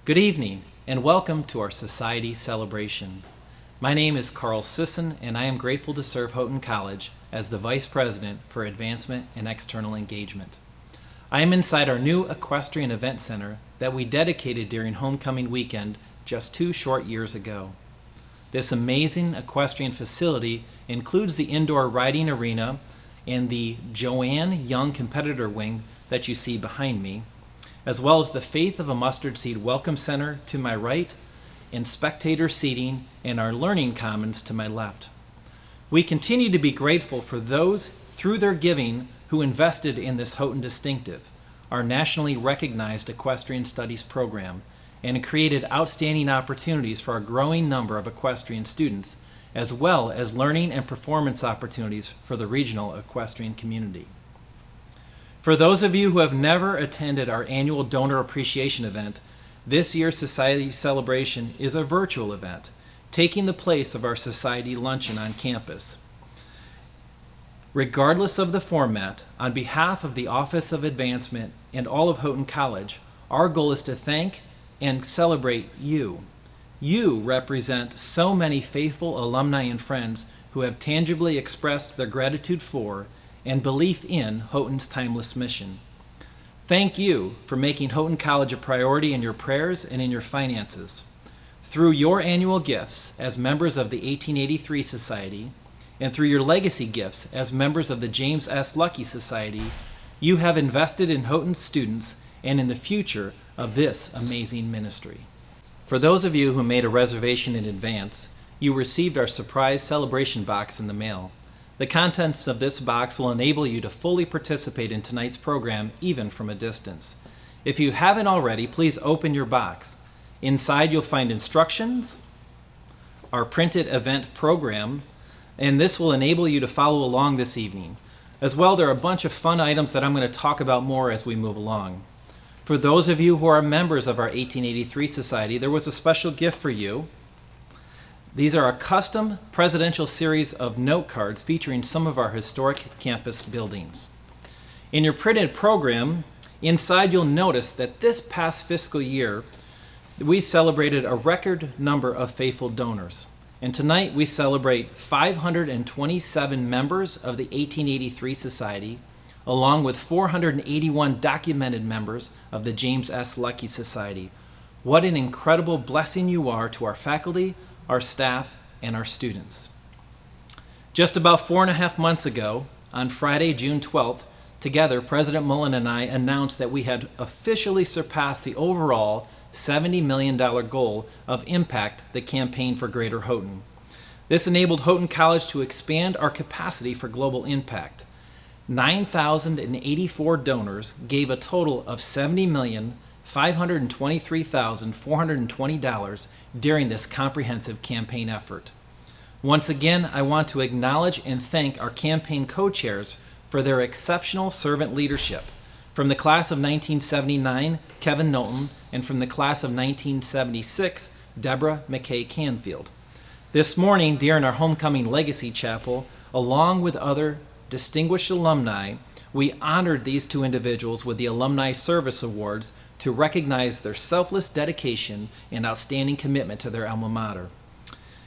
Good evening, and welcome to our Society Celebration. My name is Carl Sisson, and I am grateful to serve Houghton College as the Vice President for Advancement and External Engagement. I am inside our new Equestrian Event Center that we dedicated during Homecoming Weekend just 2 short years ago. This amazing equestrian facility includes the indoor riding arena and the Joanne Young Competitor Wing that you see behind me, as well as the Faith of a Mustard Seed Welcome Center to my right, and spectator seating and our learning commons to my left. We continue to be grateful for those through their giving who invested in this Houghton Distinctive, our nationally recognized equestrian studies program, and created outstanding opportunities for a growing number of equestrian students, as well as learning and performance opportunities for the regional equestrian community. For those of you who have never attended our annual Donor Appreciation event, this year's Society Celebration is a virtual event, taking the place of our Society Luncheon on campus. Regardless of the format, on behalf of the Office of Advancement and all of Houghton College, our goal is to thank and celebrate you. You represent so many faithful alumni and friends who have tangibly expressed their gratitude for and belief in Houghton's timeless mission. Thank you for making Houghton College a priority in your prayers and in your finances. Through your annual gifts as members of the 1883 Society, and through your legacy gifts as members of the James S. Lucky Society, you have invested in Houghton's students and in the future of this amazing ministry. For those of you who made a reservation in advance, you received our surprise celebration box in the mail. The contents of this box will enable you to fully participate in tonight's program, even from a distance. If you haven't already, please open your box. Inside you'll find instructions, our printed event program, and this will enable you to follow along this evening. As well, there are a bunch of fun items that I'm going to talk about more as we move along. For those of you who are members of our 1883 Society, there was a special gift for you. These are a custom presidential series of note cards featuring some of our historic campus buildings. In your printed program, inside you'll notice that this past fiscal year, we celebrated a record number of faithful donors. And tonight we celebrate 527 members of the 1883 Society, along with 481 documented members of the James S. Lucky Society. What an incredible blessing you are to our faculty, our staff, and our students. Just about 4.5 months ago, on Friday, June 12th, together, President Mullen and I announced that we had officially surpassed the overall $70 million goal of Impact, the campaign for Greater Houghton. This enabled Houghton College to expand our capacity for global impact. 9,084 donors gave a total of $70,523,420 during this comprehensive campaign effort. Once again, I want to acknowledge and thank our campaign co-chairs for their exceptional servant leadership. From the class of 1979, Kevin Knowlton, and from the class of 1976, Deborah McKay Canfield. This morning, during our Homecoming Legacy Chapel, along with other distinguished alumni, we honored these 2 individuals with the Alumni Service Awards to recognize their selfless dedication and outstanding commitment to their alma mater.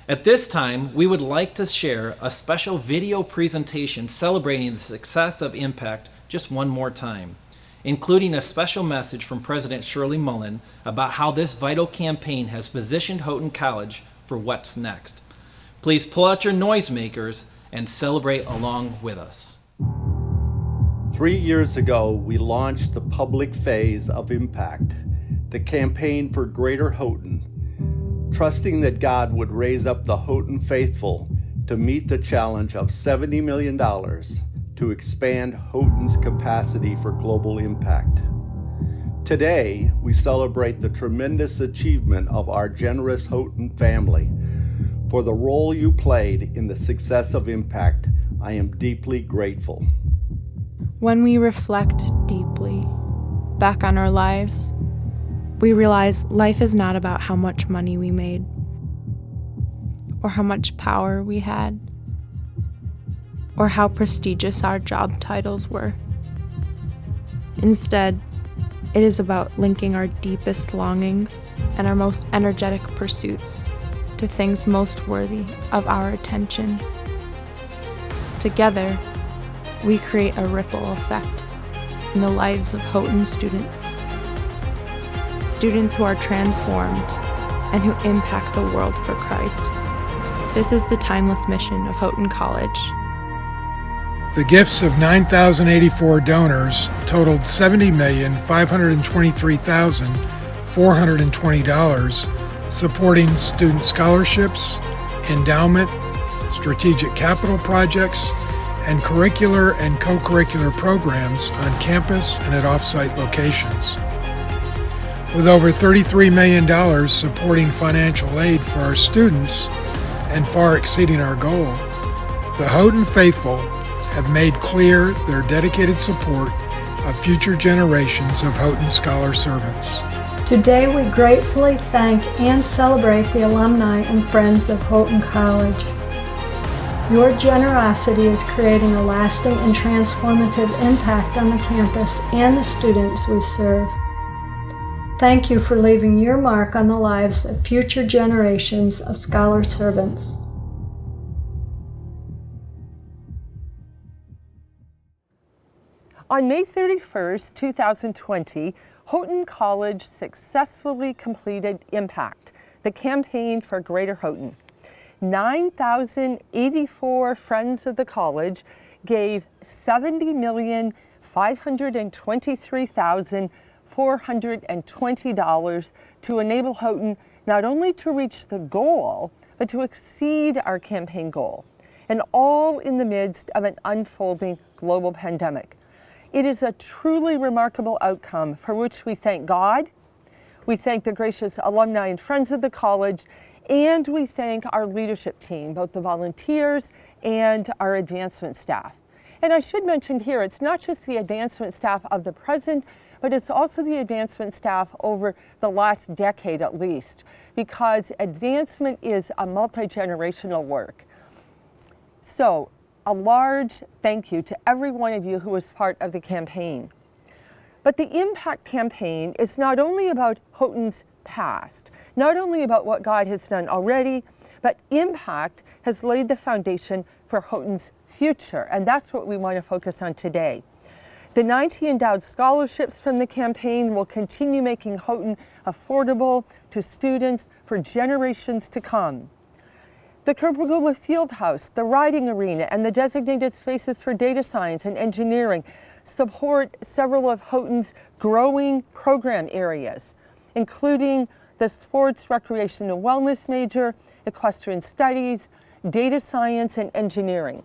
At this time, we would like to share a special video presentation celebrating the success of Impact just one more time, including a special message from President Shirley Mullen about how this vital campaign has positioned Houghton College for what's next. Please pull out your noisemakers and celebrate along with us. 3 years ago, we launched the public phase of Impact, the campaign for Greater Houghton, trusting that God would raise up the Houghton faithful to meet the challenge of $70 million to expand Houghton's capacity for global impact. Today, we celebrate the tremendous achievement of our generous Houghton family. For the role you played in the success of Impact, I am deeply grateful. When we reflect deeply back on our lives, we realize life is not about how much money we made or how much power we had or how prestigious our job titles were. Instead, It is about linking our deepest longings and our most energetic pursuits to things most worthy of our attention. Together, we create a ripple effect in the lives of Houghton students. Students who are transformed and who impact the world for Christ. This is the timeless mission of Houghton College. The gifts of 9,084 donors totaled $70,523,420, supporting student scholarships, endowment, strategic capital projects, and curricular and co-curricular programs on campus and at off-site locations. With over $33 million supporting financial aid for our students and far exceeding our goal, the Houghton faithful have made clear their dedicated support of future generations of Houghton Scholar servants. Today we gratefully thank and celebrate the alumni and friends of Houghton College. Your generosity is creating a lasting and transformative impact on the campus and the students we serve. Thank you for leaving your mark on the lives of future generations of scholar servants. On May 31st, 2020, Houghton College successfully completed Impact, the campaign for Greater Houghton. 9,084 friends of the college gave $70,523,420 to enable Houghton not only to reach the goal, but to exceed our campaign goal, and all in the midst of an unfolding global pandemic. It is a truly remarkable outcome for which we thank God, we thank the gracious alumni and friends of the college, and we thank our leadership team, both the volunteers and our advancement staff. And I should mention here, it's not just the advancement staff of the present, but it's also the advancement staff over the last decade at least, because advancement is a multi-generational work. So, a large thank you to every one of you who was part of the campaign. But the Impact campaign is not only about Houghton's past, not only about what God has done already, but Impact has laid the foundation for Houghton's future, and that's what we want to focus on today. The 90 endowed scholarships from the campaign will continue making Houghton affordable to students for generations to come. The Kerpagula Fieldhouse, the riding arena, and the designated spaces for data science and engineering support several of Houghton's growing program areas, including the sports, recreation, and wellness major, equestrian studies, data science, and engineering.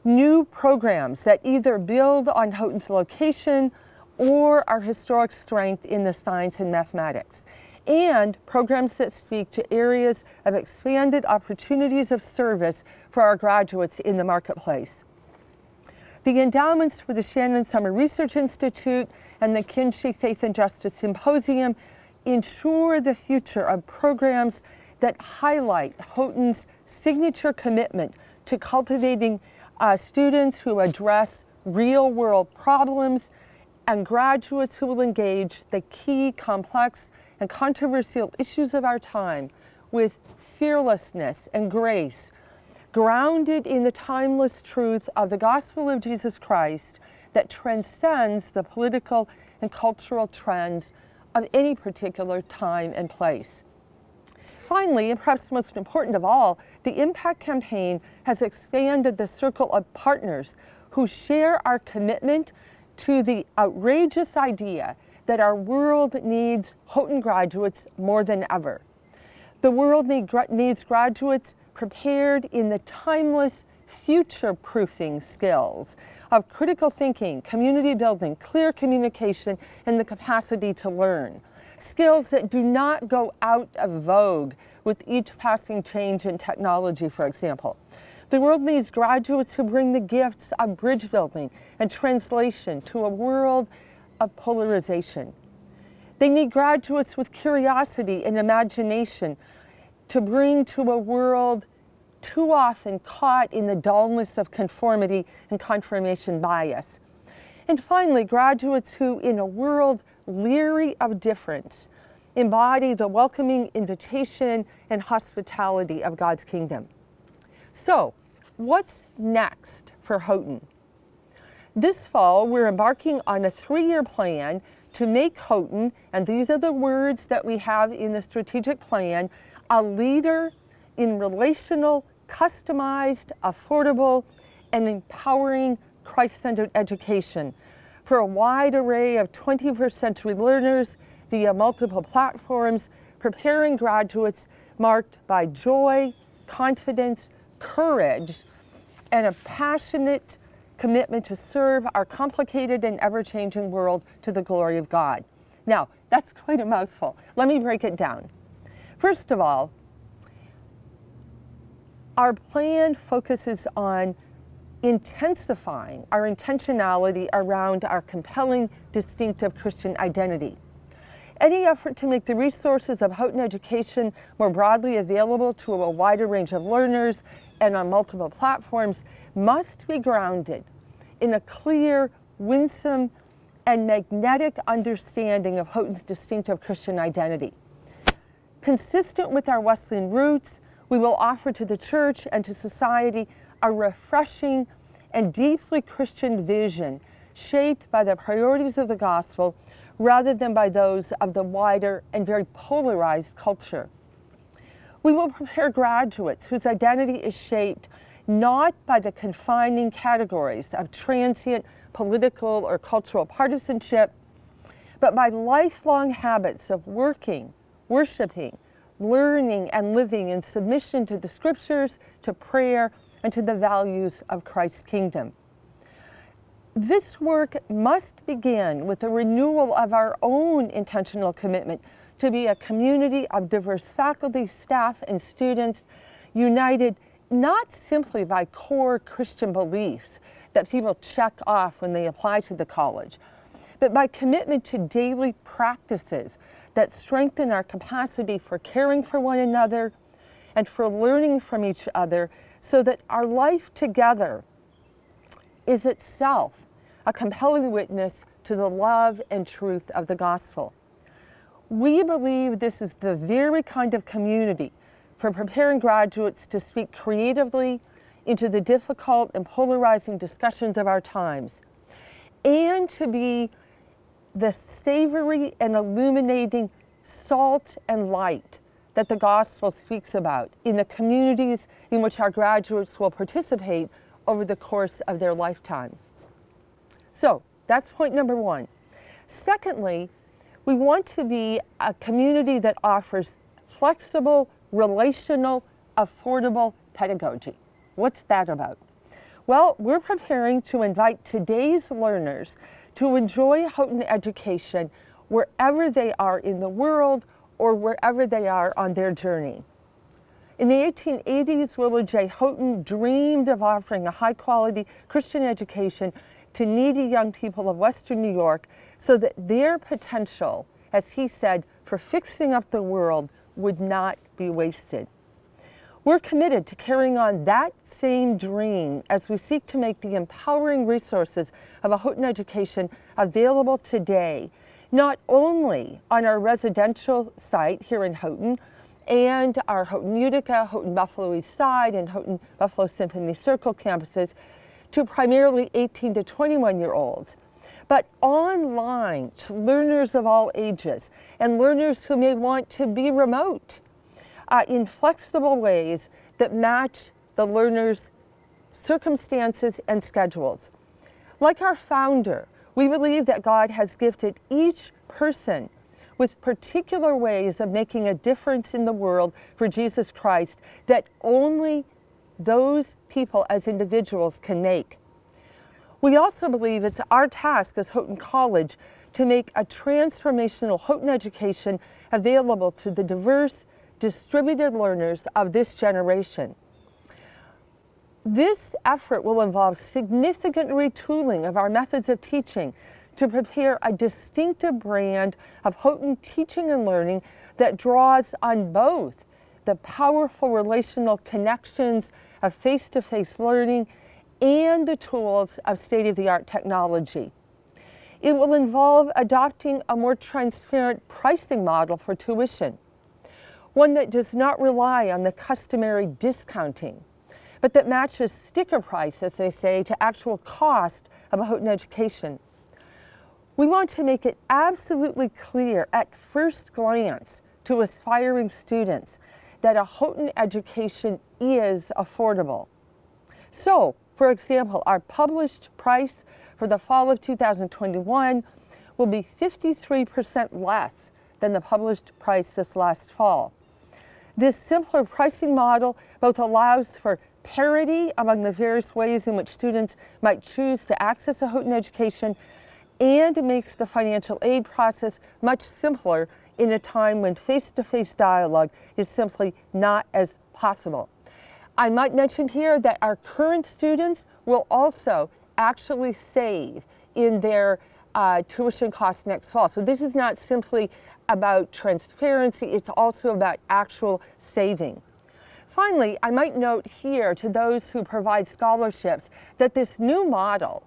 New programs that either build on Houghton's location or our historic strength in the science and mathematics, and programs that speak to areas of expanded opportunities of service for our graduates in the marketplace. The endowments for the Shannon Summer Research Institute and the Kinshey Faith and Justice Symposium ensure the future of programs that highlight Houghton's signature commitment to cultivating students who address real-world problems and graduates who will engage the key, complex, and controversial issues of our time with fearlessness and grace, grounded in the timeless truth of the gospel of Jesus Christ that transcends the political and cultural trends of any particular time and place. Finally, and perhaps most important of all, the Impact campaign has expanded the circle of partners who share our commitment to the outrageous idea that our world needs Houghton graduates more than ever. The world needs graduates prepared in the timeless future-proofing skills of critical thinking, community building, clear communication, and the capacity to learn. Skills that do not go out of vogue with each passing change in technology, for example. The world needs graduates who bring the gifts of bridge building and translation to a world of polarization. They need graduates with curiosity and imagination to bring to a world too often caught in the dullness of conformity and confirmation bias. And finally, graduates who, in a world leery of difference, embody the welcoming invitation and hospitality of God's kingdom. So, what's next for Houghton? This fall, we're embarking on a 3-year plan to make Houghton, and these are the words that we have in the strategic plan, a leader in relational, customized, affordable, and empowering Christ-centered education for a wide array of 21st century learners via multiple platforms, preparing graduates marked by joy, confidence, courage, and a passionate commitment to serve our complicated and ever-changing world to the glory of God. Now, that's quite a mouthful. Let me break it down. First of all, our plan focuses on intensifying our intentionality around our compelling, distinctive Christian identity. Any effort to make the resources of Houghton education more broadly available to a wider range of learners and on multiple platforms must be grounded in a clear, winsome, and magnetic understanding of Houghton's distinctive Christian identity. Consistent with our Wesleyan roots, we will offer to the church and to society a refreshing and deeply Christian vision shaped by the priorities of the gospel rather than by those of the wider and very polarized culture. We will prepare graduates whose identity is shaped not by the confining categories of transient political or cultural partisanship, but by lifelong habits of working, worshiping, learning, and living in submission to the scriptures, to prayer, and to the values of Christ's kingdom. This work must begin with a renewal of our own intentional commitment to be a community of diverse faculty, staff, and students united not simply by core Christian beliefs that people check off when they apply to the college, but by commitment to daily practices that strengthen our capacity for caring for one another and for learning from each other so that our life together is itself a compelling witness to the love and truth of the gospel. We believe this is the very kind of community for preparing graduates to speak creatively into the difficult and polarizing discussions of our times, and to be the savory and illuminating salt and light that the gospel speaks about in the communities in which our graduates will participate over the course of their lifetime. So that's point number one. Secondly, we want to be a community that offers flexible, relational, affordable pedagogy. What's that about? Well, we're preparing to invite today's learners to enjoy Houghton education wherever they are in the world or wherever they are on their journey. In the 1880s, Willard J. Houghton dreamed of offering a high-quality Christian education to needy young people of Western New York so that their potential, as he said, for fixing up the world would not be wasted. We're committed to carrying on that same dream as we seek to make the empowering resources of a Houghton education available today, not only on our residential site here in Houghton and our Houghton Utica, Houghton Buffalo East Side, and Houghton Buffalo Symphony Circle campuses to primarily 18 to 21-year-olds, but online to learners of all ages and learners who may want to be remote in flexible ways that match the learners' circumstances and schedules. Like our founder, we believe that God has gifted each person with particular ways of making a difference in the world for Jesus Christ that only those people as individuals can make. We also believe it's our task as Houghton College to make a transformational Houghton education available to the diverse, distributed learners of this generation. This effort will involve significant retooling of our methods of teaching to prepare a distinctive brand of Houghton teaching and learning that draws on both the powerful relational connections of face-to-face learning and the tools of state-of-the-art technology. It will involve adopting a more transparent pricing model for tuition, one that does not rely on the customary discounting, but that matches sticker price, as they say, to actual cost of a Houghton education. We want to make it absolutely clear at first glance to aspiring students that a Houghton education is affordable. So, for example, our published price for the fall of 2021 will be 53% less than the published price this last fall. This simpler pricing model both allows for parity among the various ways in which students might choose to access a Houghton education, and it makes the financial aid process much simpler in a time when face-to-face dialogue is simply not as possible. I might mention here that our current students will also actually save in their tuition costs next fall. So this is not simply about transparency, it's also about actual saving. Finally, I might note here to those who provide scholarships that this new model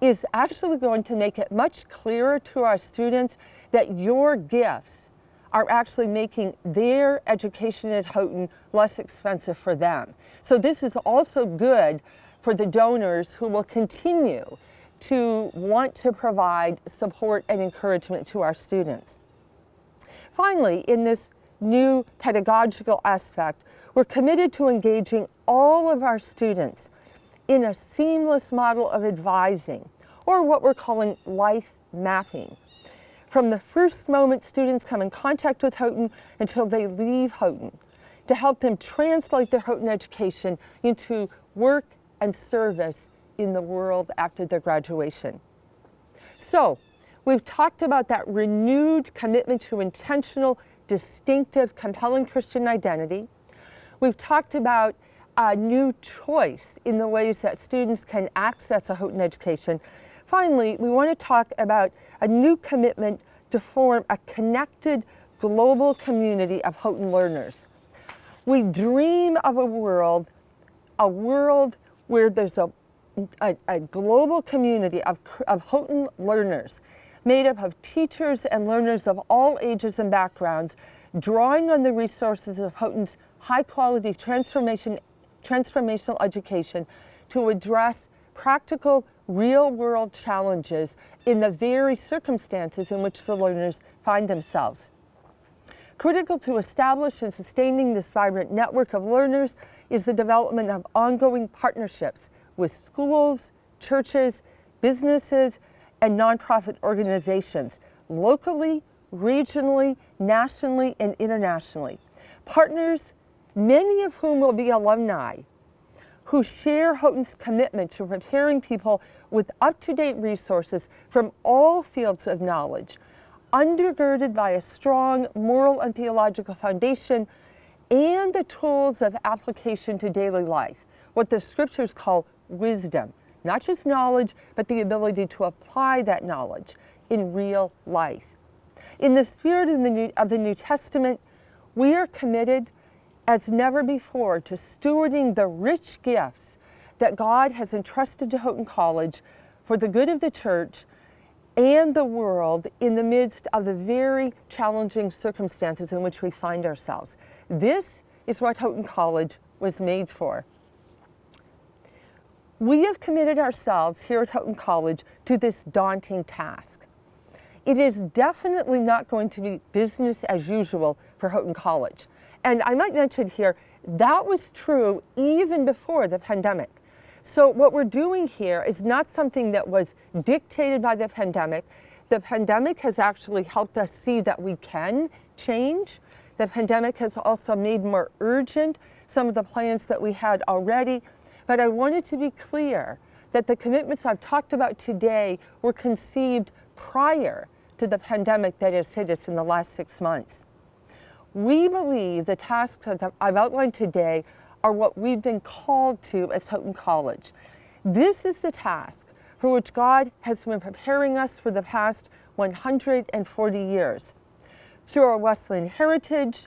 is actually going to make it much clearer to our students that your gifts are actually making their education at Houghton less expensive for them. So this is also good for the donors who will continue to want to provide support and encouragement to our students. Finally, in this new pedagogical aspect, we're committed to engaging all of our students in a seamless model of advising, or what we're calling life mapping. From the first moment students come in contact with Houghton until they leave Houghton, to help them translate their Houghton education into work and service in the world after their graduation. So, we've talked about that renewed commitment to intentional, distinctive, compelling Christian identity. We've talked about a new choice in the ways that students can access a Houghton education. Finally, we want to talk about a new commitment to form a connected global community of Houghton learners. We dream of a world where there's a global community of Houghton learners made up of teachers and learners of all ages and backgrounds, drawing on the resources of Houghton's high-quality transformational education to address practical, real-world challenges in the very circumstances in which the learners find themselves. Critical to establish and sustaining this vibrant network of learners is the development of ongoing partnerships with schools, churches, businesses, and nonprofit organizations, locally, regionally, nationally, and internationally. Partners, many of whom will be alumni, who share Houghton's commitment to preparing people with up-to-date resources from all fields of knowledge, undergirded by a strong moral and theological foundation and the tools of application to daily life, what the scriptures call wisdom, not just knowledge, but the ability to apply that knowledge in real life. In the spirit of the New Testament, we are committed as never before to stewarding the rich gifts that God has entrusted to Houghton College for the good of the church and the world in the midst of the very challenging circumstances in which we find ourselves. This is what Houghton College was made for. We have committed ourselves here at Houghton College to this daunting task. It is definitely not going to be business as usual for Houghton College. And I might mention here, that was true even before the pandemic. So what we're doing here is not something that was dictated by the pandemic. The pandemic has actually helped us see that we can change. The pandemic has also made more urgent some of the plans that we had already. But I wanted to be clear that the commitments I've talked about today were conceived prior to the pandemic that has hit us in the last 6 months. We believe the tasks that I've outlined today are what we've been called to as Houghton College. This is the task for which God has been preparing us for the past 140 years. Through our Wesleyan heritage,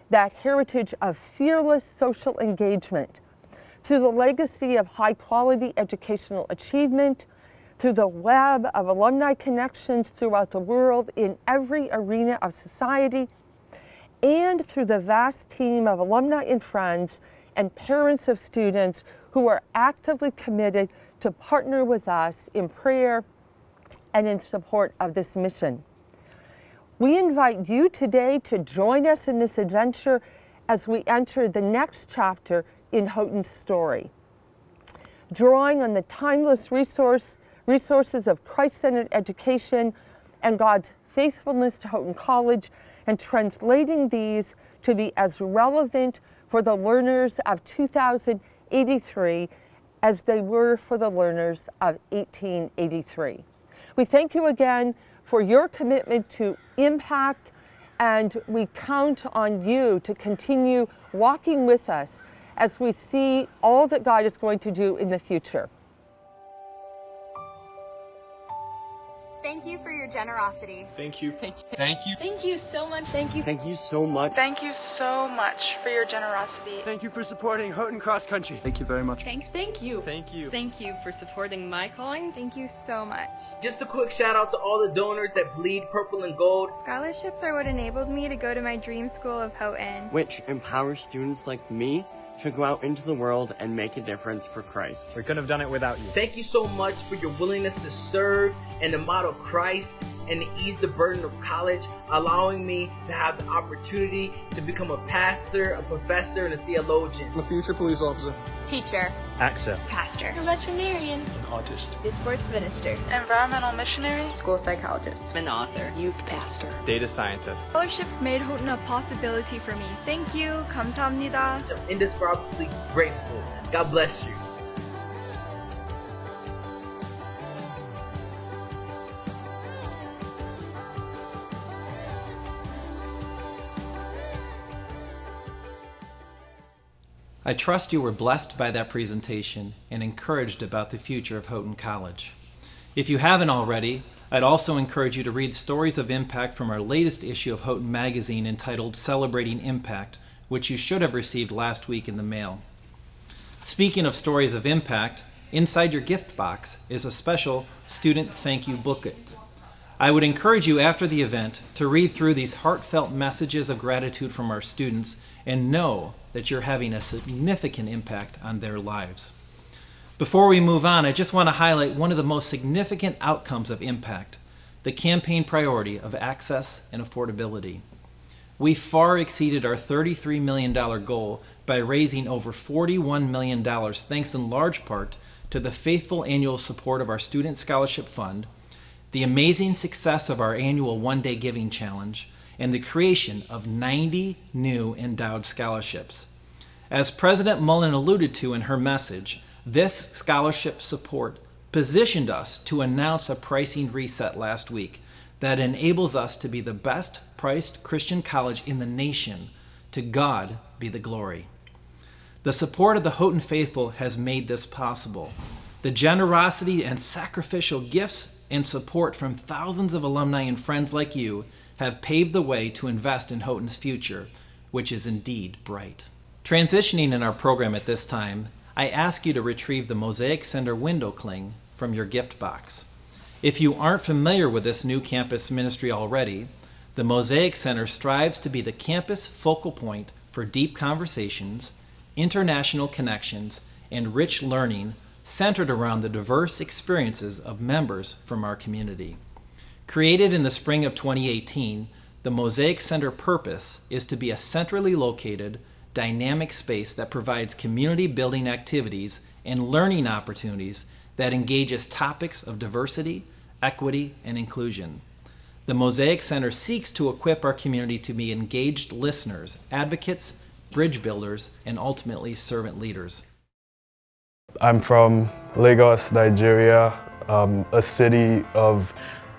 that heritage of fearless social engagement, through the legacy of high-quality educational achievement, through the web of alumni connections throughout the world in every arena of society, and through the vast team of alumni and friends and parents of students who are actively committed to partner with us in prayer and in support of this mission. We invite you today to join us in this adventure as we enter the next chapter in Houghton's story. Drawing on the timeless resources of Christ-centered education and God's faithfulness to Houghton College, and translating these to be as relevant for the learners of 2083 as they were for the learners of 1883. We thank you again for your commitment to impact, and we count on you to continue walking with us as we see all that God is going to do in the future. Thank you for your generosity. Thank you. Thank you. Thank you. Thank you so much. Thank you. Thank you so much. Thank you so much for your generosity. Thank you for supporting Houghton Cross Country. Thank you very much. Thank you. Thank you. Thank you for supporting my calling. Thank you so much. Just a quick shout out to all the donors that bleed purple and gold. Scholarships are what enabled me to go to my dream school of Houghton, which empowers students like me to go out into the world and make a difference for Christ. We couldn't have done it without you. Thank you so much for your willingness to serve and to model Christ and to ease the burden of college, allowing me to have the opportunity to become a pastor, a professor, and a theologian. I'm a future police officer. teacher, actor, pastor, a veterinarian, an artist, a sports minister, environmental missionary, school psychologist, an author, youth pastor, data scientist. Scholarships made Houghton a possibility for me. Thank you. 감사합니다. I'm indescribably grateful. God bless you. I trust you were blessed by that presentation and encouraged about the future of Houghton College. If you haven't already, I'd also encourage you to read Stories of Impact from our latest issue of Houghton Magazine entitled Celebrating Impact, which you should have received last week in the mail. Speaking of Stories of Impact, inside your gift box is a special student thank you booklet. I would encourage you after the event to read through these heartfelt messages of gratitude from our students and know that you're having a significant impact on their lives. Before we move on, I just want to highlight one of the most significant outcomes of Impact, the campaign priority of access and affordability. We far exceeded our $33 million goal by raising over $41 million, thanks in large part to the faithful annual support of our Student Scholarship Fund, the amazing success of our annual one-day giving challenge, and the creation of 90 new endowed scholarships. As President Mullen alluded to in her message, this scholarship support positioned us to announce a pricing reset last week that enables us to be the best priced Christian college in the nation. To God be the glory. The support of the Houghton faithful has made this possible. The generosity and sacrificial gifts and support from thousands of alumni and friends like you have paved the way to invest in Houghton's future, which is indeed bright. Transitioning in our program at this time, I ask you to retrieve the Mosaic Center window cling from your gift box. If you aren't familiar with this new campus ministry already, the Mosaic Center strives to be the campus focal point for deep conversations, international connections, and rich learning centered around the diverse experiences of members from our community. Created in the spring of 2018, the Mosaic Center purpose is to be a centrally located, dynamic space that provides community-building activities and learning opportunities that engages topics of diversity, equity, and inclusion. The Mosaic Center seeks to equip our community to be engaged listeners, advocates, bridge builders, and ultimately servant leaders. I'm from Lagos, Nigeria, a city of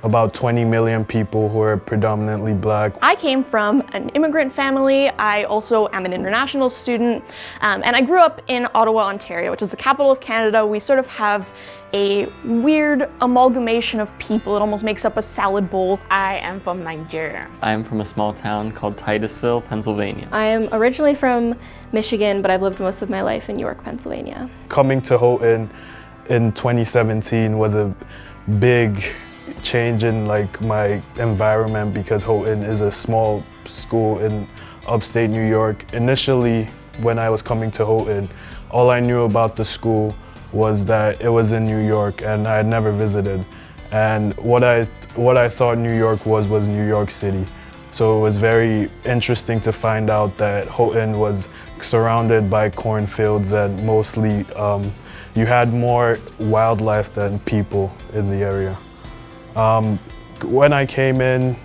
about 20 million people who are predominantly black. I came from an immigrant family. I also am an international student, and I grew up in Ottawa, Ontario, which is the capital of Canada. We sort of have a weird amalgamation of people. It almost makes up a salad bowl. I am from Nigeria. I am from a small town called Titusville, Pennsylvania. I am originally from Michigan, but I've lived most of my life in York, Pennsylvania. Coming to Houghton in 2017 was a big change in like my environment because Houghton is a small school in upstate New York. Initially, when I was coming to Houghton, all I knew about the school was that it was in New York and I had never visited. And what I thought New York was New York City. So it was very interesting to find out that Houghton was surrounded by cornfields and mostly you had more wildlife than people in the area. When I came in,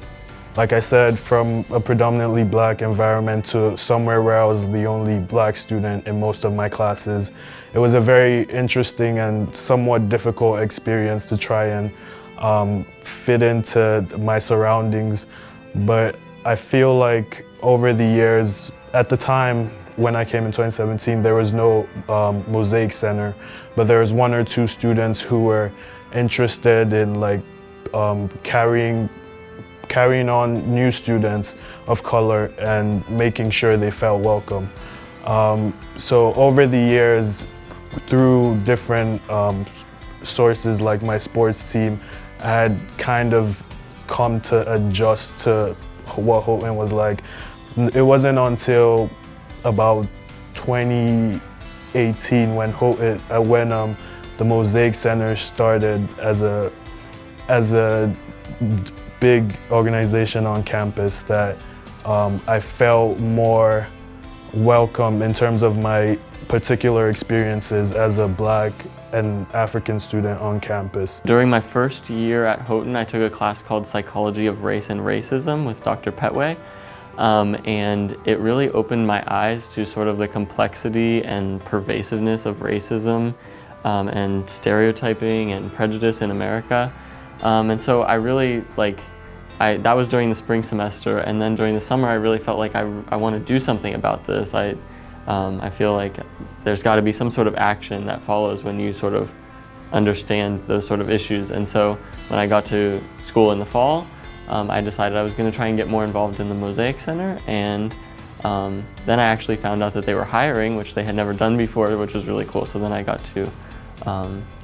like I said, from a predominantly black environment to somewhere where I was the only black student in most of my classes, it was a very interesting and somewhat difficult experience to try and fit into my surroundings. But I feel like over the years, at the time when I came in 2017, there was no Mosaic Center, but there was 1 or 2 students who were interested in like carrying on new students of color and making sure they felt welcome. So over the years, through different sources like my sports team, I had kind of come to adjust to what Houghton was like. It wasn't until about 2018 when the Mosaic Center started as a big organization on campus that I felt more welcome in terms of my particular experiences as a black and African student on campus. During my first year at Houghton, I took a class called Psychology of Race and Racism with Dr. Petway. And it really opened my eyes to sort of the complexity and pervasiveness of racism and stereotyping and prejudice in America. And so I really that was during the spring semester, and then during the summer I really felt like I want to do something about this. I feel like there's got to be some sort of action that follows when you sort of understand those sort of issues. And so when I got to school in the fall, I decided I was going to try and get more involved in the Mosaic Center, and then I actually found out that they were hiring, which they had never done before, which was really cool. So then I got to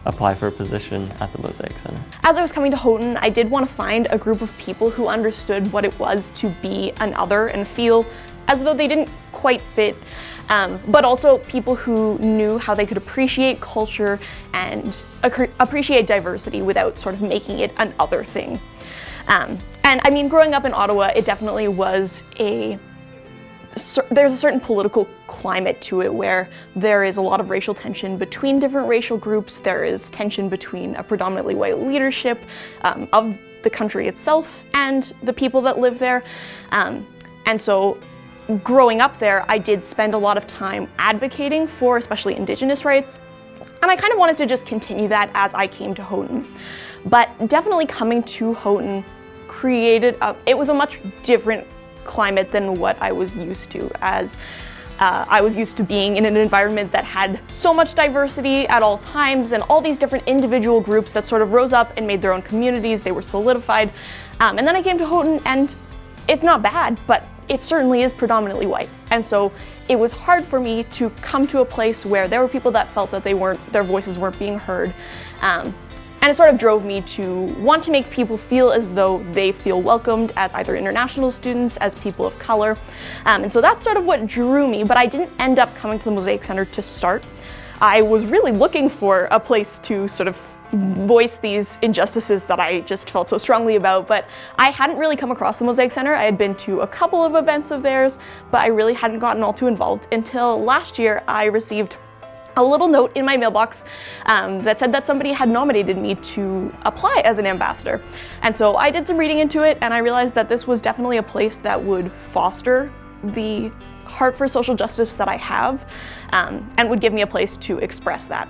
apply for a position at the Mosaic Center. As I was coming to Houghton, I did want to find a group of people who understood what it was to be an other and feel as though they didn't quite fit, but also people who knew how they could appreciate culture and appreciate diversity without sort of making it an other thing. And I mean, growing up in Ottawa, it definitely was there's a certain political climate to it where there is a lot of racial tension between different racial groups. There is tension between a predominantly white leadership of the country itself and the people that live there. And so growing up there, I did spend a lot of time advocating for especially Indigenous rights. And I kind of wanted to just continue that as I came to Houghton. But definitely coming to Houghton it was a much different climate than what I was used to, as I was used to being in an environment that had so much diversity at all times and all these different individual groups that sort of rose up and made their own communities. They were solidified. And then I came to Houghton, and it's not bad, but it certainly is predominantly white. And so it was hard for me to come to a place where there were people that felt that their voices weren't being heard. And it sort of drove me to want to make people feel as though they feel welcomed as either international students, as people of color. And so that's sort of what drew me, but I didn't end up coming to the Mosaic Center to start. I was really looking for a place to sort of voice these injustices that I just felt so strongly about, but I hadn't really come across the Mosaic Center. I had been to a couple of events of theirs, but I really hadn't gotten all too involved until last year. I received a little note in my mailbox that said that somebody had nominated me to apply as an ambassador. And so I did some reading into it, and I realized that this was definitely a place that would foster the heart for social justice that I have, and would give me a place to express that.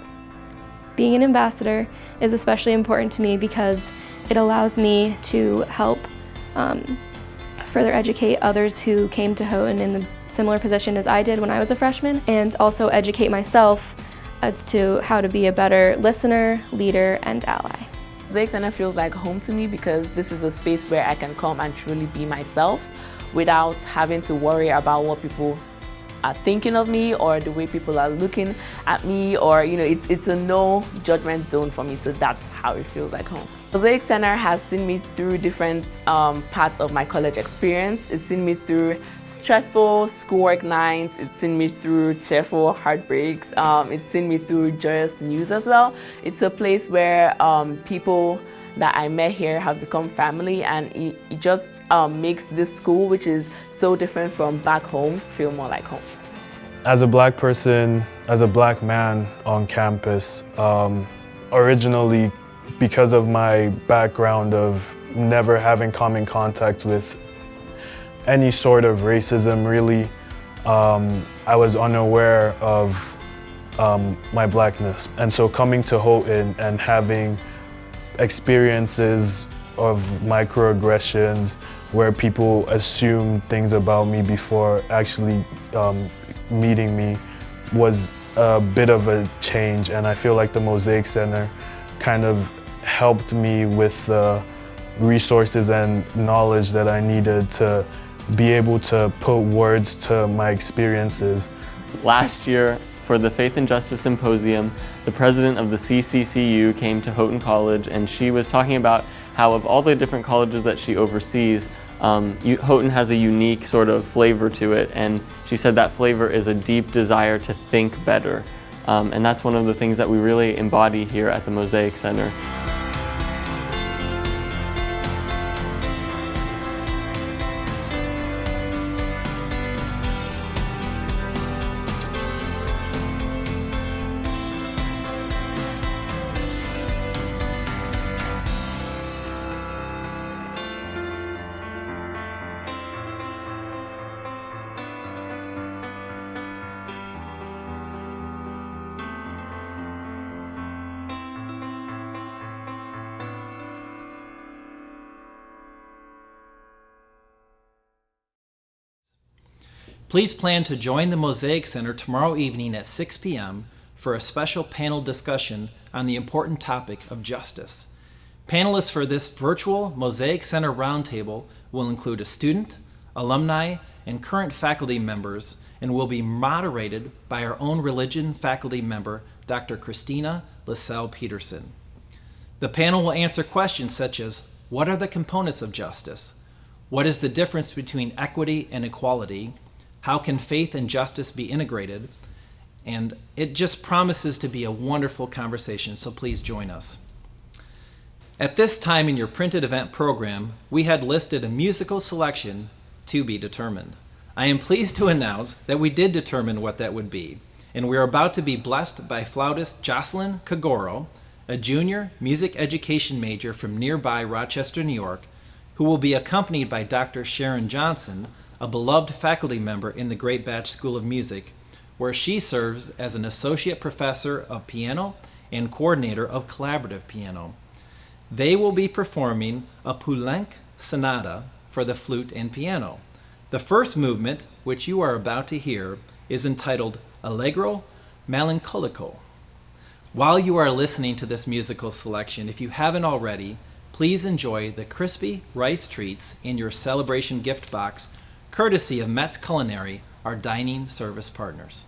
Being an ambassador is especially important to me because it allows me to help further educate others who came to Houghton in the similar position as I did when I was a freshman, and also educate myself as to how to be a better listener, leader, and ally. Mosaic Center feels like home to me because this is a space where I can come and truly be myself without having to worry about what people are thinking of me or the way people are looking at me, or it's a no judgment zone for me. So that's how it feels like home. Mosaic Center has seen me through different parts of my college experience. It's seen me through stressful schoolwork nights. It's seen me through tearful heartbreaks. It's seen me through joyous news as well. It's a place where people that I met here have become family, and it just makes this school, which is so different from back home, feel more like home. As a Black person, as a Black man on campus, originally, because of my background of never having come in contact with any sort of racism, really, I was unaware of my Blackness. And so coming to Houghton and having experiences of microaggressions where people assume things about me before actually meeting me was a bit of a change, and I feel like the Mosaic Center kind of helped me with the resources and knowledge that I needed to be able to put words to my experiences. Last year, for the Faith and Justice Symposium, the president of the CCCU came to Houghton College, and she was talking about how of all the different colleges that she oversees, Houghton has a unique sort of flavor to it, and she said that flavor is a deep desire to think better. And that's one of the things that we really embody here at the Mosaic Center. Please plan to join the Mosaic Center tomorrow evening at 6 p.m. for a special panel discussion on the important topic of justice. Panelists for this virtual Mosaic Center Roundtable will include a student, alumni, and current faculty members, and will be moderated by our own religion faculty member, Dr. Christina LaSalle-Peterson. The panel will answer questions such as, what are the components of justice? What is the difference between equity and equality? How can faith and justice be integrated? And it just promises to be a wonderful conversation, so please join us. At this time in your printed event program, we had listed a musical selection to be determined. I am pleased to announce that we did determine what that would be, and we are about to be blessed by flautist Jocelyn Kagoro, a junior music education major from nearby Rochester, New York, who will be accompanied by Dr. Sharon Johnson, a beloved faculty member in the Great Batch School of Music, where she serves as an associate professor of piano and coordinator of collaborative piano. They will be performing a Poulenc sonata for the flute and piano. The first movement, which you are about to hear, is entitled Allegro Melancolico. While you are listening to this musical selection, if you haven't already, please enjoy the crispy rice treats in your celebration gift box, courtesy of Metz Culinary, our dining service partners.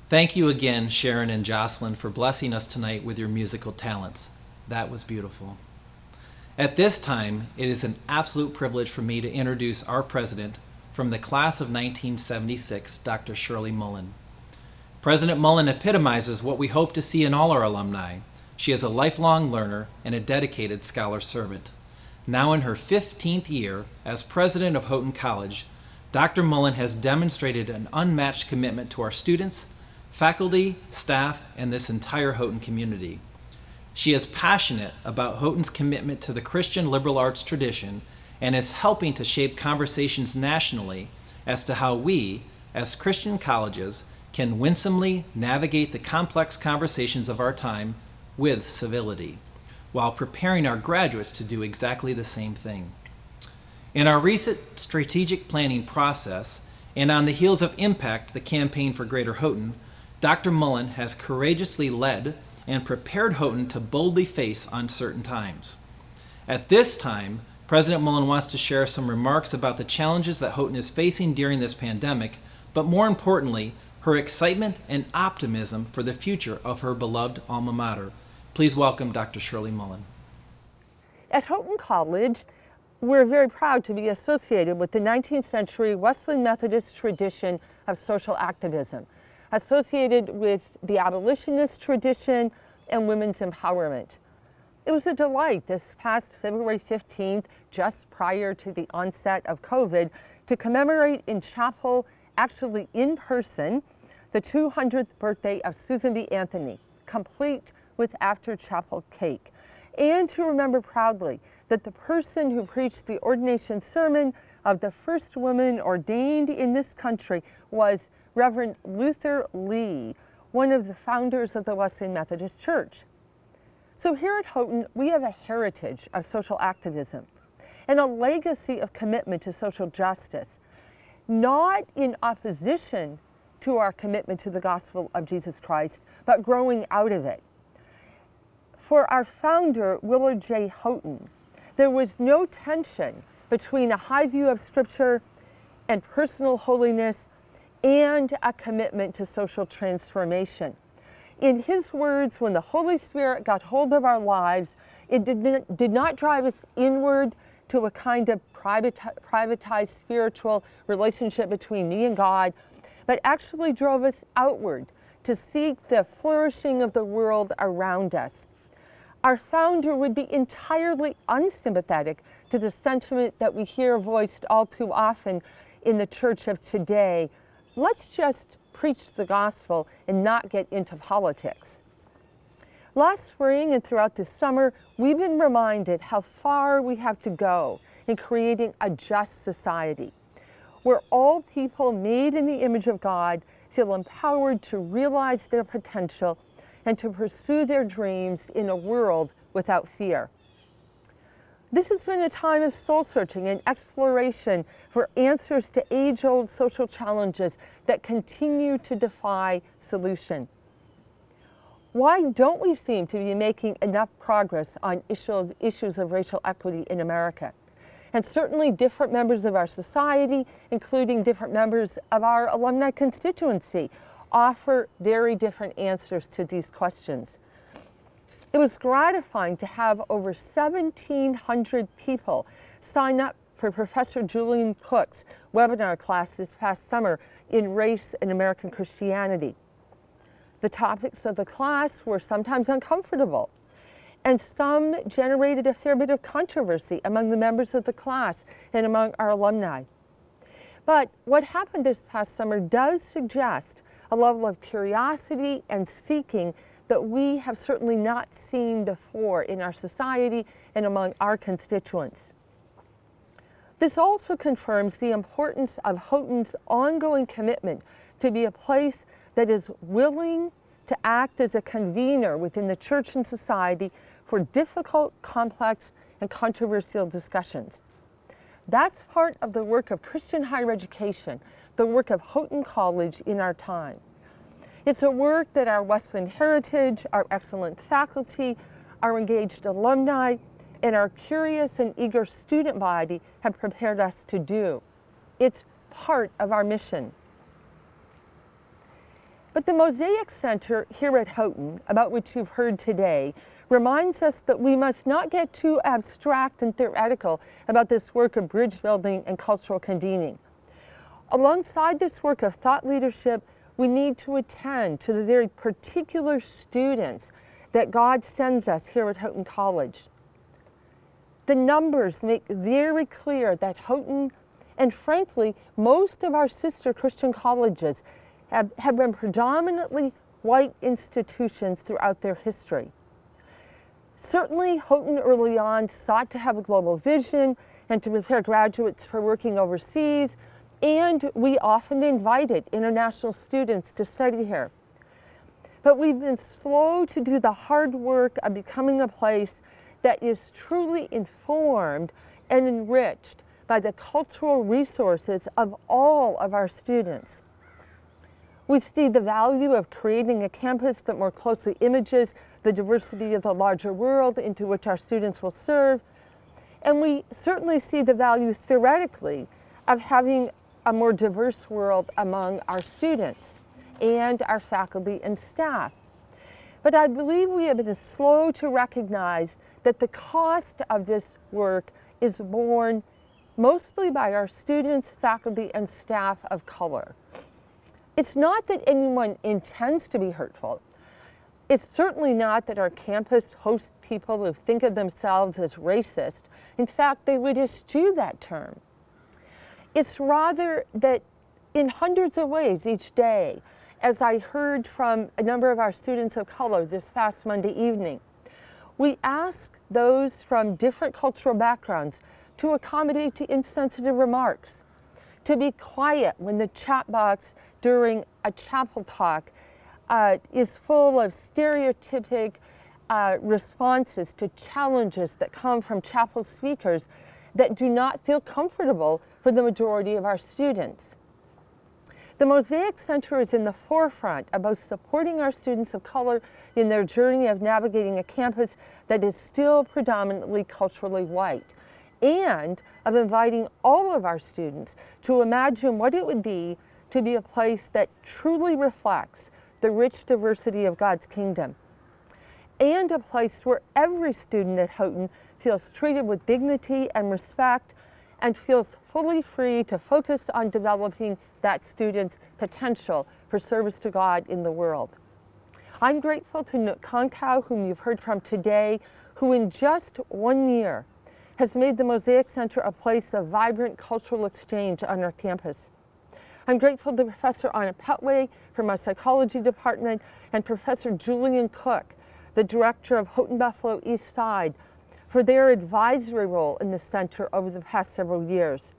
Thank you again, Sharon and Jocelyn, for blessing us tonight with your musical talents. That was beautiful. At this time, it is an absolute privilege for me to introduce our president from the class of 1976, Dr. Shirley Mullen. President Mullen epitomizes what we hope to see in all our alumni. She is a lifelong learner and a dedicated scholar servant. Now in her 15th year as president of Houghton College, Dr. Mullen has demonstrated an unmatched commitment to our students, faculty, staff, and this entire Houghton community. She is passionate about Houghton's commitment to the Christian liberal arts tradition and is helping to shape conversations nationally as to how we, as Christian colleges, can winsomely navigate the complex conversations of our time with civility, while preparing our graduates to do exactly the same thing. In our recent strategic planning process, and on the heels of Impact, the campaign for Greater Houghton, Dr. Mullen has courageously led and prepared Houghton to boldly face uncertain times. At this time, President Mullen wants to share some remarks about the challenges that Houghton is facing during this pandemic, but more importantly, her excitement and optimism for the future of her beloved alma mater. Please welcome Dr. Shirley Mullen. At Houghton College, we're very proud to be associated with the 19th century Wesleyan Methodist tradition of social activism, associated with the abolitionist tradition and women's empowerment. It was a delight this past February 15th, just prior to the onset of COVID, to commemorate in chapel, actually in person, the 200th birthday of Susan B. Anthony, complete with after-chapel cake, and to remember proudly that the person who preached the ordination sermon of the first woman ordained in this country was Reverend Luther Lee, one of the founders of the Wesleyan Methodist Church. So here at Houghton, we have a heritage of social activism and a legacy of commitment to social justice, not in opposition to our commitment to the gospel of Jesus Christ, but growing out of it. For our founder, Willard J. Houghton, there was no tension between a high view of Scripture and personal holiness and a commitment to social transformation. In his words, when the Holy Spirit got hold of our lives, it did not drive us inward to a kind of privatized spiritual relationship between me and God, but actually drove us outward to seek the flourishing of the world around us. Our founder would be entirely unsympathetic to the sentiment that we hear voiced all too often in the church of today. Let's just preach the gospel and not get into politics. Last spring and throughout this summer, we've been reminded how far we have to go in creating a just society, where all people made in the image of God feel empowered to realize their potential and to pursue their dreams in a world without fear. This has been a time of soul-searching and exploration for answers to age-old social challenges that continue to defy solution. Why don't we seem to be making enough progress on issues of racial equity in America? And certainly different members of our society, including different members of our alumni constituency, offer very different answers to these questions. It was gratifying to have over 1,700 people sign up for Professor Julian Cook's webinar class this past summer in Race and American Christianity. The topics of the class were sometimes uncomfortable, and some generated a fair bit of controversy among the members of the class and among our alumni. But what happened this past summer does suggest a level of curiosity and seeking that we have certainly not seen before in our society and among our constituents. This also confirms the importance of Houghton's ongoing commitment to be a place that is willing to act as a convener within the church and society for difficult, complex, and controversial discussions. That's part of the work of Christian higher education, the work of Houghton College in our time. It's a work that our Wesleyan heritage, our excellent faculty, our engaged alumni, and our curious and eager student body have prepared us to do. It's part of our mission. But the Mosaic Center here at Houghton, about which you've heard today, reminds us that we must not get too abstract and theoretical about this work of bridge building and cultural convening. Alongside this work of thought leadership, we need to attend to the very particular students that God sends us here at Houghton College. The numbers make very clear that Houghton, and frankly, most of our sister Christian colleges have been predominantly white institutions throughout their history. Certainly, Houghton early on sought to have a global vision and to prepare graduates for working overseas, and we often invited international students to study here. But we've been slow to do the hard work of becoming a place that is truly informed and enriched by the cultural resources of all of our students. We see the value of creating a campus that more closely images the diversity of the larger world into which our students will serve. And we certainly see the value theoretically of having a more diverse world among our students and our faculty and staff. But I believe we have been slow to recognize that the cost of this work is borne mostly by our students, faculty, and staff of color. It's not that anyone intends to be hurtful. It's certainly not that our campus hosts people who think of themselves as racist. In fact, they would eschew that term. It's rather that in hundreds of ways each day, as I heard from a number of our students of color this past Monday evening, we ask those from different cultural backgrounds to accommodate to insensitive remarks, to be quiet when the chat box during a chapel talk is full of stereotypic responses to challenges that come from chapel speakers that do not feel comfortable for the majority of our students. The Mosaic Center is in the forefront of both supporting our students of color in their journey of navigating a campus that is still predominantly culturally white, and of inviting all of our students to imagine what it would be to be a place that truly reflects the rich diversity of God's kingdom, and a place where every student at Houghton feels treated with dignity and respect and feels fully free to focus on developing that student's potential for service to God in the world. I'm grateful to Nook Concow, whom you've heard from today, who in just 1 year has made the Mosaic Center a place of vibrant cultural exchange on our campus. I'm grateful to Professor Anna Petway from our psychology department and Professor Julian Cook, the director of Houghton Buffalo East Side, for their advisory role in the center over the past several years.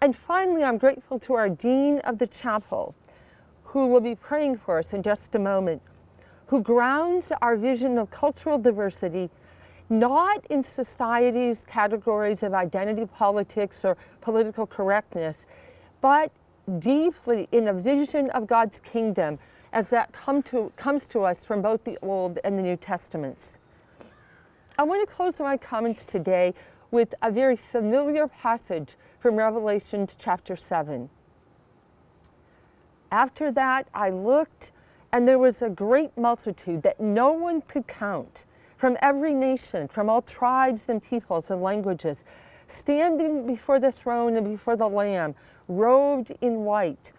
And finally, I'm grateful to our Dean of the Chapel, who will be praying for us in just a moment, who grounds our vision of cultural diversity not in society's categories of identity politics or political correctness, but deeply in a vision of God's kingdom as that comes to us from both the Old and the New Testaments. I want to close my comments today with a very familiar passage from Revelation chapter 7. After that, I looked, and there was a great multitude that no one could count, from every nation, from all tribes and peoples and languages, standing before the throne and before the Lamb, robed in white,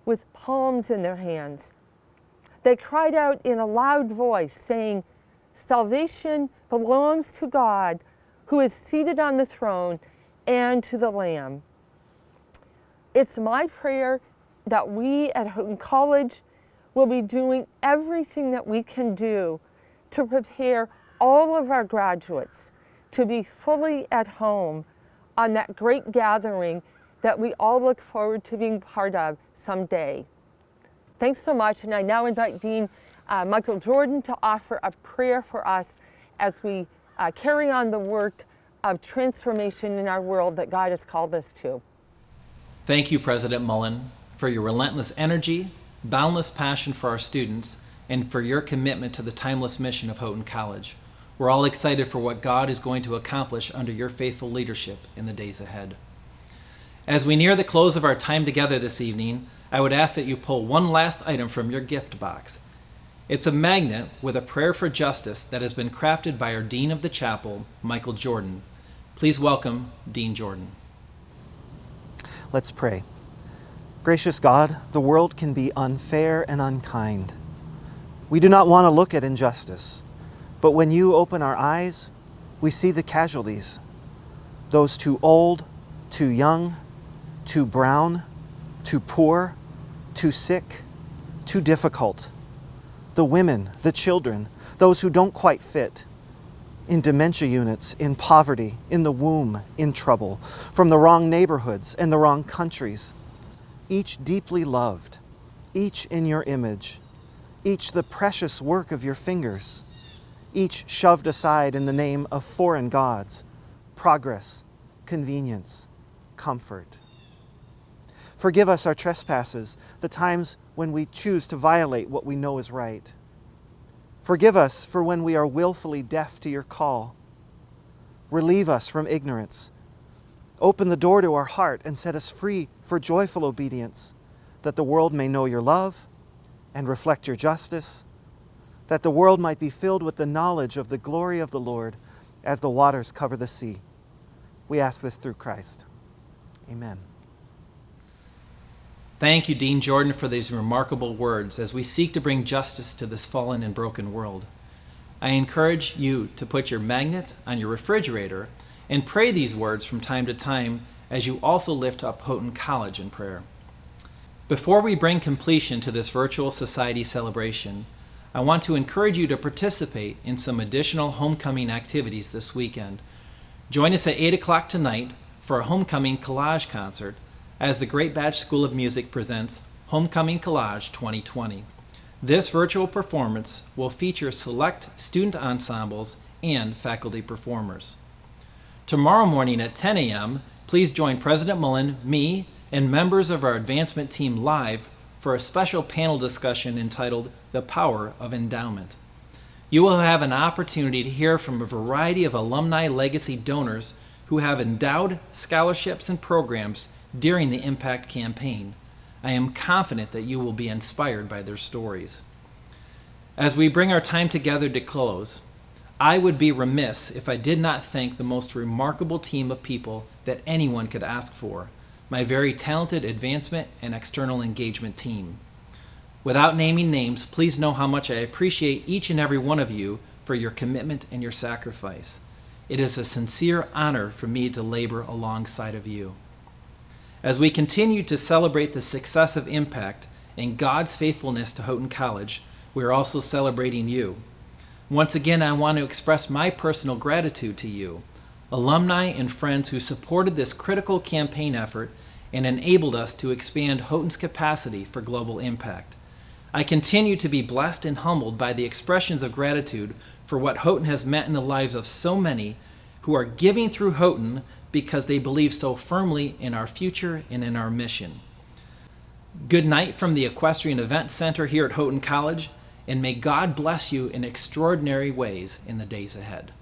with palms in their hands. They cried out in a loud voice, saying, "Salvation belongs to God, who is seated on the throne, and to the Lamb." It's my prayer that we at Houghton College will be doing everything that we can do to prepare all of our graduates to be fully at home on that great gathering that we all look forward to being part of someday. Thanks so much, and I now invite Dean Michael Jordan to offer a prayer for us as we carry on the work of transformation in our world that God has called us to. Thank you, President Mullen, for your relentless energy, boundless passion for our students, and for your commitment to the timeless mission of Houghton College. We're all excited for what God is going to accomplish under your faithful leadership in the days ahead. As we near the close of our time together this evening, I would ask that you pull one last item from your gift box. It's a magnet with a prayer for justice that has been crafted by our Dean of the Chapel, Michael Jordan. Please welcome Dean Jordan. Let's pray. Gracious God, the world can be unfair and unkind. We do not want to look at injustice, but when you open our eyes, we see the casualties. Those too old, too young, too brown, too poor, too sick, too difficult. The women, the children, those who don't quite fit, in dementia units, in poverty, in the womb, in trouble, from the wrong neighborhoods and the wrong countries, each deeply loved, each in your image, each the precious work of your fingers, each shoved aside in the name of foreign gods, progress, convenience, comfort. Forgive us our trespasses, the times when we choose to violate what we know is right. Forgive us for when we are willfully deaf to your call. Relieve us from ignorance. Open the door to our heart and set us free for joyful obedience, that the world may know your love and reflect your justice, that the world might be filled with the knowledge of the glory of the Lord as the waters cover the sea. We ask this through Christ. Amen. Thank you, Dean Jordan, for these remarkable words as we seek to bring justice to this fallen and broken world. I encourage you to put your magnet on your refrigerator and pray these words from time to time as you also lift up Houghton College in prayer. Before we bring completion to this virtual society celebration, I want to encourage you to participate in some additional homecoming activities this weekend. Join us at 8 o'clock tonight for a homecoming collage concert as the Great Batch School of Music presents Homecoming Collage 2020. This virtual performance will feature select student ensembles and faculty performers. Tomorrow morning at 10 a.m., please join President Mullen, me, and members of our advancement team live for a special panel discussion entitled The Power of Endowment. You will have an opportunity to hear from a variety of alumni legacy donors who have endowed scholarships and programs during the Impact campaign. I am confident that you will be inspired by their stories. As we bring our time together to close, I would be remiss if I did not thank the most remarkable team of people that anyone could ask for, my very talented advancement and external engagement team. Without naming names, please know how much I appreciate each and every one of you for your commitment and your sacrifice. It is a sincere honor for me to labor alongside of you. As we continue to celebrate the success of Impact and God's faithfulness to Houghton College, we are also celebrating you. Once again, I want to express my personal gratitude to you, alumni and friends who supported this critical campaign effort and enabled us to expand Houghton's capacity for global impact. I continue to be blessed and humbled by the expressions of gratitude for what Houghton has meant in the lives of so many who are giving through Houghton because they believe so firmly in our future and in our mission. Good night from the Equestrian Event Center here at Houghton College, and may God bless you in extraordinary ways in the days ahead.